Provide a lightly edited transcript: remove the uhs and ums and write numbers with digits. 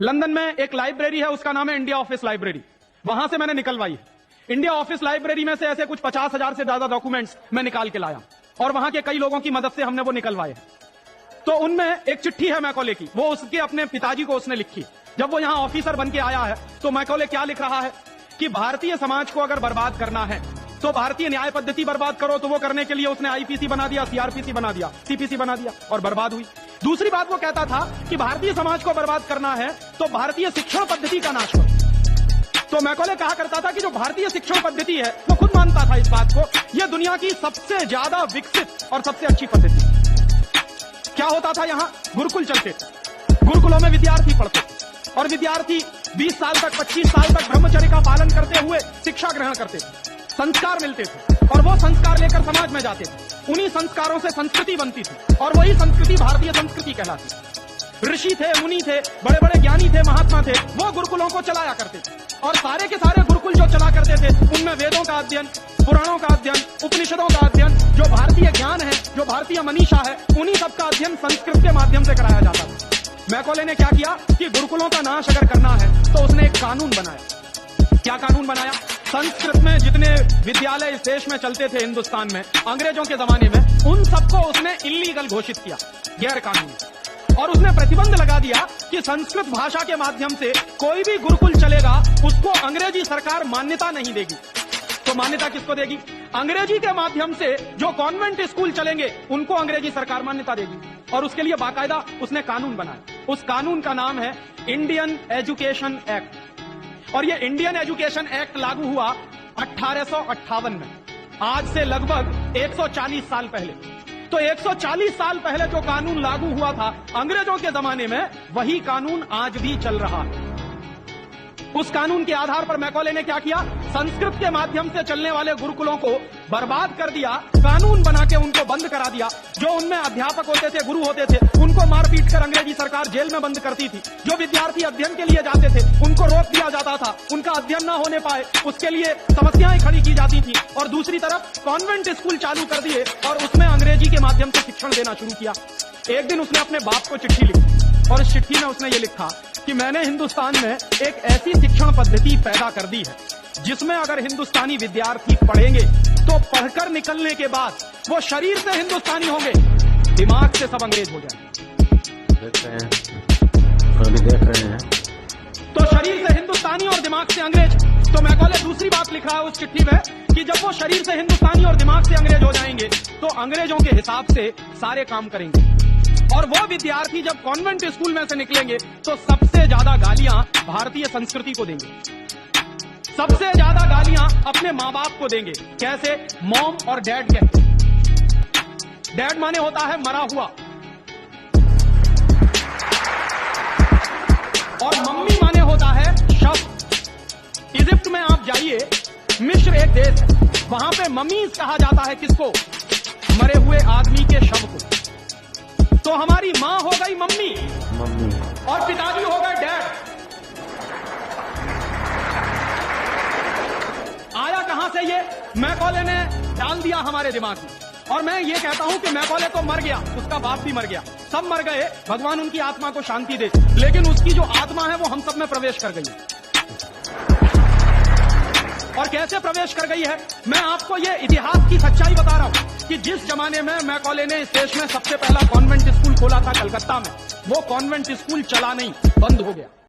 London में एक library है, उसका नाम है इंडिया ऑफिस लाइब्रेरी। वहां से मैंने निकलवाई है। इंडिया ऑफिस लाइब्रेरी में से ऐसे कुछ 50,000 से ज्यादा डॉक्यूमेंट्स मैं निकाल के लाया और वहां के कई लोगों की मदद से हमने वो निकलवाए। तो उनमें एक चिट्ठी है मैकॉले की, वो उसके अपने पिताजी को उसने लिखी। जब वो यहां ऑफिसर बन के आया है तो मैकॉले क्या लिख रहा है कि भारतीय समाज को अगर बर्बाद करना है तो भारतीय न्याय पद्धति बर्बाद करो। तो वो करने के लिए उसने आईपीसी बना दिया, सीआरपीसी बना दिया, सीपीसी बना दिया और बर्बाद हुई। दूसरी बात वो कहता था कि भारतीय समाज को बर्बाद करना है तो भारतीय शिक्षण पद्धति का नाश करो। तो मैकॉले कहा करता था कि जो भारतीय शिक्षण पद्धति है, वो खुद मानता था इस बात को, यह दुनिया की सबसे ज्यादा विकसित और सबसे अच्छी पद्धति। क्या होता था, यहां गुरुकुल चलते थे, गुरुकुलों में विद्यार्थी पढ़ते थे और विद्यार्थी 20 साल तक 25 साल तक ब्रह्मचर्य का पालन करते हुए शिक्षा ग्रहण करते थे, संस्कार मिलते थे और वो संस्कार लेकर समाज में जाते थे। उन्हीं संस्कारों से संस्कृति बनती थी और वही संस्कृति भारतीय संस्कृति कहलाती। ऋषि थे, मुनि थे, बड़े बड़े ज्ञानी थे, महात्मा थे, वो गुरुकुलों को चलाया करते थे और सारे के सारे गुरुकुल जो चला करते थे उनमें वेदों का अध्ययन, पुराणों का अध्ययन, उपनिषदों का अध्ययन, जो भारतीय ज्ञान है, जो भारतीय मनीषा है, उन्हीं सबका अध्ययन संस्कृत के माध्यम से कराया जाता था। मैकॉले ने क्या किया कि गुरुकुलों का नाश अगर करना है तो उसने एक कानून बनाया। क्या कानून बनाया? संस्कृत में जितने विद्यालय इस देश में चलते थे हिंदुस्तान में अंग्रेजों के जमाने में, उन सबको उसने इल्लीगल घोषित किया, गैर कानूनी। और उसने प्रतिबंध लगा दिया कि संस्कृत भाषा के माध्यम से कोई भी गुरुकुल चलेगा उसको अंग्रेजी सरकार मान्यता नहीं देगी। तो मान्यता किसको देगी? अंग्रेजी के माध्यम से जो कॉन्वेंट स्कूल चलेंगे उनको अंग्रेजी सरकार मान्यता देगी। और उसके लिए बाकायदा उसने कानून बनाया। उस कानून का नाम है इंडियन एजुकेशन एक्ट। और ये इंडियन एजुकेशन एक्ट लागू हुआ 1858 में, आज से लगभग 140 साल पहले। तो 140 साल पहले जो कानून लागू हुआ था अंग्रेजों के जमाने में, वही कानून आज भी चल रहा है। उस कानून के आधार पर मैकॉले ने क्या किया? संस्कृत के माध्यम से चलने वाले गुरुकुलों को बर्बाद कर दिया, कानून बना के उनको बंद करा दिया। जो उनमें अध्यापक होते थे, गुरु होते थे, उनको मार पीट कर अंग्रेजी सरकार जेल में बंद करती थी। जो विद्यार्थी अध्ययन के लिए जाते थे उनको रोक दिया जाता था, उनका अध्ययन न होने पाए उसके लिए समस्याएं खड़ी की जाती थी। और दूसरी तरफ कॉन्वेंट स्कूल चालू कर दिए और उसमें अंग्रेजी के माध्यम से शिक्षण देना शुरू किया। एक दिन उसने अपने बाप को चिट्ठी लिखी और इस चिट्ठी में उसने ये लिखा कि मैंने हिंदुस्तान में एक ऐसी शिक्षण पद्धति पैदा कर दी है जिसमें अगर हिंदुस्तानी विद्यार्थी पढ़ेंगे तो पढ़कर निकलने के बाद वो शरीर से हिंदुस्तानी होंगे, दिमाग से सब अंग्रेज हो जाएंगे। देख रहे हैं तो शरीर से हिंदुस्तानी और दिमाग से अंग्रेज। तो मैकॉले दूसरी बात लिख रहा है उस चिट्ठी में कि जब वो शरीर से हिंदुस्तानी और दिमाग से अंग्रेज हो जाएंगे तो अंग्रेजों के हिसाब से सारे काम करेंगे। और वो विद्यार्थी जब कॉन्वेंट स्कूल में से निकलेंगे तो सबसे ज्यादा गालियां भारतीय संस्कृति को देंगे, सबसे ज्यादा गालियां अपने माँ बाप को देंगे। कैसे? मॉम और डैड कहते हैं। डैड माने होता है मरा हुआ और मम्मी माने होता है शव। इजिप्ट में आप जाइए, मिस्र एक देश है, वहां पे ममीज कहा जाता है किसको? मरे हुए आदमी के शव को। तो हमारी माँ हो गई मम्मी और पिताजी हो गए डैड। आया कहां से ये? मैकॉले ने डाल दिया हमारे दिमाग में। और मैं ये कहता हूं कि मैकॉले तो मर गया, उसका बाप भी मर गया, सब मर गए, भगवान उनकी आत्मा को शांति दे। लेकिन उसकी जो आत्मा है वो हम सब में प्रवेश कर गई है। और कैसे प्रवेश कर गई है? मैं आपको ये इतिहास की सच्चाई बता रहा हूं कि जिस जमाने में मैकॉले ने इस देश में सबसे पहला कॉन्वेंट स्कूल खोला था कलकत्ता में, वो कॉन्वेंट स्कूल चला नहीं, बंद हो गया।